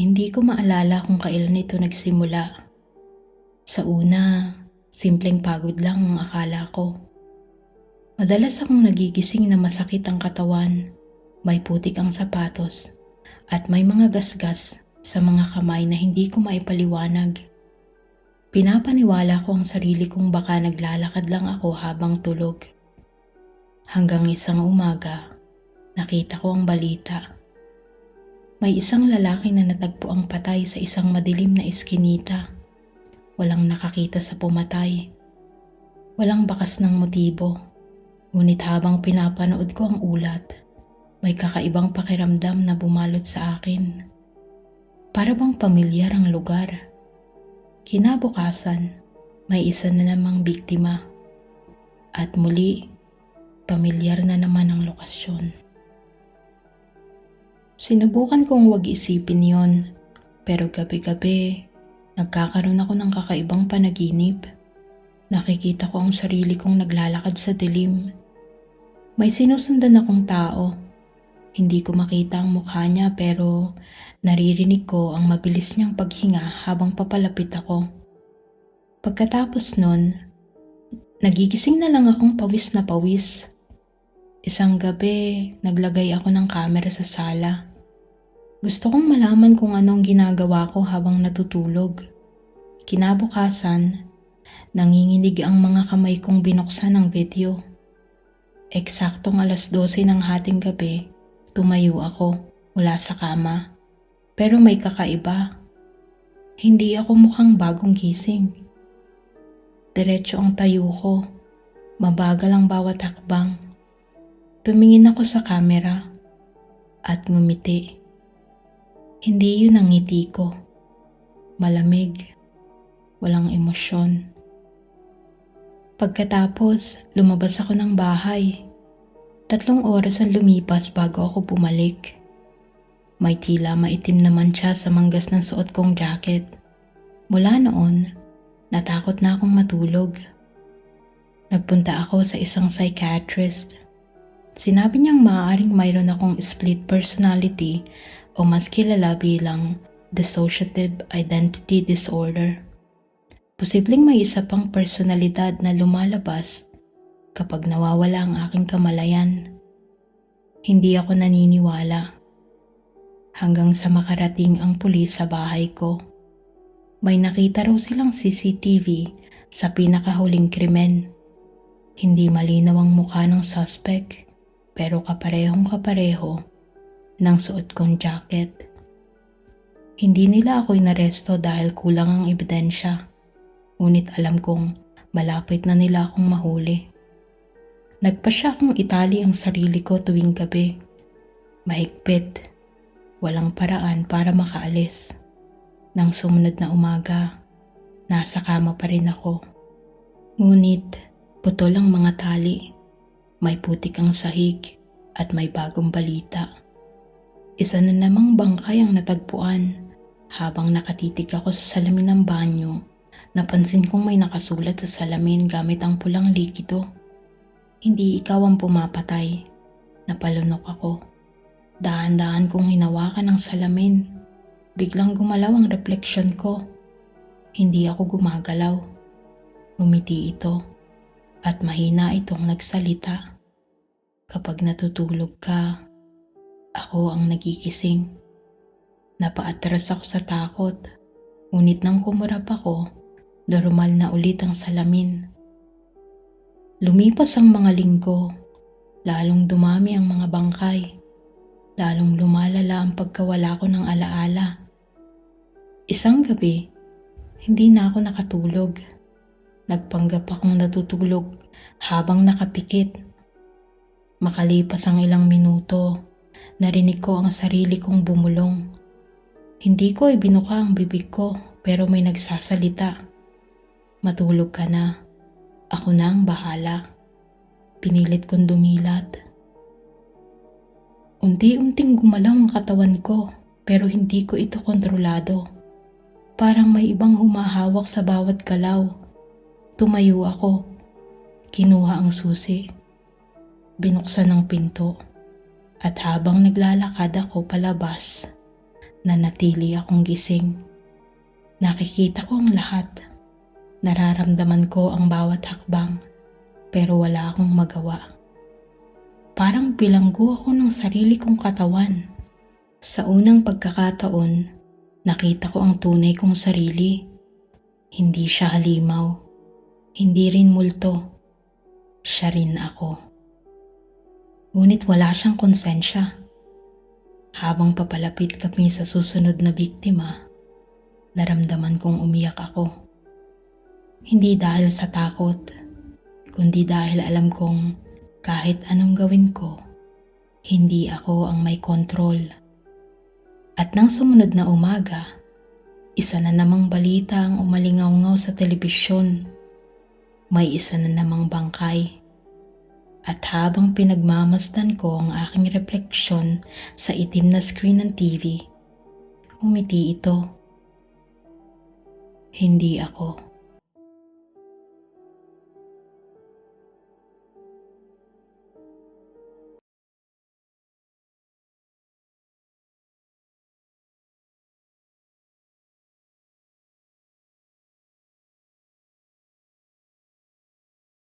Hindi ko maalala kung kailan ito nagsimula. Sa una, simpleng pagod lang ang akala ko. Madalas akong nagigising na masakit ang katawan, may putik ang sapatos, at may mga gasgas sa mga kamay na hindi ko maipaliwanag. Pinapaniwala ko ang sarili kong baka naglalakad lang ako habang tulog. Hanggang isang umaga, nakita ko ang balita. May isang lalaki na natagpo ang patay sa isang madilim na eskinita. Walang nakakita sa pumatay. Walang bakas ng motibo. Ngunit habang pinapanood ko ang ulat, may kakaibang pakiramdam na bumalot sa akin. Para bang pamilyar ang lugar. Kinabukasan, may isa na namang biktima. At muli, pamilyar na naman ang lokasyon. Sinubukan kong wag isipin yon, pero gabi-gabi, nagkakaroon ako ng kakaibang panaginip. Nakikita ko ang sarili kong naglalakad sa dilim. May sinusundan akong tao. Hindi ko makita ang mukha niya pero naririnig ko ang mabilis niyang paghinga habang papalapit ako. Pagkatapos nun, nagigising na lang akong pawis na pawis. Isang gabi, naglagay ako ng camera sa sala. Gusto kong malaman kung anong ginagawa ko habang natutulog. Kinabukasan, nanginginig ang mga kamay kong binuksan ng video. Eksaktong 12:00 ng hating gabi, tumayo ako mula sa kama. Pero may kakaiba. Hindi ako mukhang bagong gising. Diretso ang tayo ko. Mabagal ang bawat hakbang. Tumingin ako sa camera at ngumiti. Hindi yun ang ngiti ko. Malamig. Walang emosyon. Pagkatapos, lumabas ako ng bahay. 3 oras ang lumipas bago ako bumalik. May tila maitim naman siya sa manggas ng suot kong jacket. Mula noon, natakot na akong matulog. Nagpunta ako sa isang psychiatrist. Sinabi niyang maaaring mayroon akong split personality o mas kilala bilang dissociative identity disorder. Posibleng may isa pang personalidad na lumalabas kapag nawawala ang aking kamalayan. Hindi ako naniniwala. Hanggang sa makarating ang pulis sa bahay ko. May nakita raw silang CCTV sa pinakahuling krimen. Hindi malinaw ang mukha ng suspect pero kaparehong kapareho ng suot kong jacket. Hindi nila ako inaresto dahil kulang ang ebidensya. Ngunit alam kong malapit na nila akong mahuli. Nagpasya kong itali ang sarili ko tuwing gabi. Mahigpit. Walang paraan para makaalis. Nang sumunod na umaga, nasa kama pa rin ako. Ngunit putol ang mga tali. May putik ang sahig at may bagong balita. Isa na namang bangkay ang natagpuan. Habang nakatitig ako sa salamin ng banyo, napansin kong may nakasulat sa salamin gamit ang pulang likido. Hindi ikaw ang pumapatay. Napalunok ako. Dahan-dahan kong hinawakan ang salamin. Biglang gumalaw ang refleksyon ko. Hindi ako gumagalaw. Umiti ito at mahina itong nagsalita. Kapag natutulog ka, ako ang nagigising. Napaatras ako sa takot. Ngunit nang kumurap ako, normal na ulit ang salamin. Lumipas ang mga linggo. Lalong dumami ang mga bangkay. Lalong lumalala ang pagkawala ko ng alaala. Isang gabi, hindi na ako nakatulog. Nagpanggap akong natutulog habang nakapikit. Makalipas ang ilang minuto, narinig ko ang sarili kong bumulong. Hindi ko ibinuka ang bibig ko pero may nagsasalita. Matulog ka na. Ako na ang bahala. Pinilit kong dumilat. Unti-unting gumalaw ang katawan ko pero hindi ko ito kontrolado. Parang may ibang humahawak sa bawat galaw. Tumayo ako. Kinuha ang susi. Binuksan ang pinto. At habang naglalakad ako palabas, Nanatili akong gising. Nakikita ko ang lahat. Nararamdaman ko ang bawat hakbang, pero wala akong magawa. Parang bilanggo ako ng sarili kong katawan. Sa unang pagkakataon, nakita ko ang tunay kong sarili. Hindi siya halimaw, hindi rin multo. Siya rin ako. Ngunit wala siyang konsensya. Habang papalapit kami sa susunod na biktima, naramdaman kong umiyak ako. Hindi dahil sa takot, kundi dahil alam kong kahit anong gawin ko, hindi ako ang may kontrol. At nang sumunod na umaga, isa na namang balita ang umalingaw-ngaw sa telebisyon. May isa na namang bangkay. At habang pinagmamasdan ko ang aking refleksyon sa itim na screen ng TV, umiti ito. Hindi ako.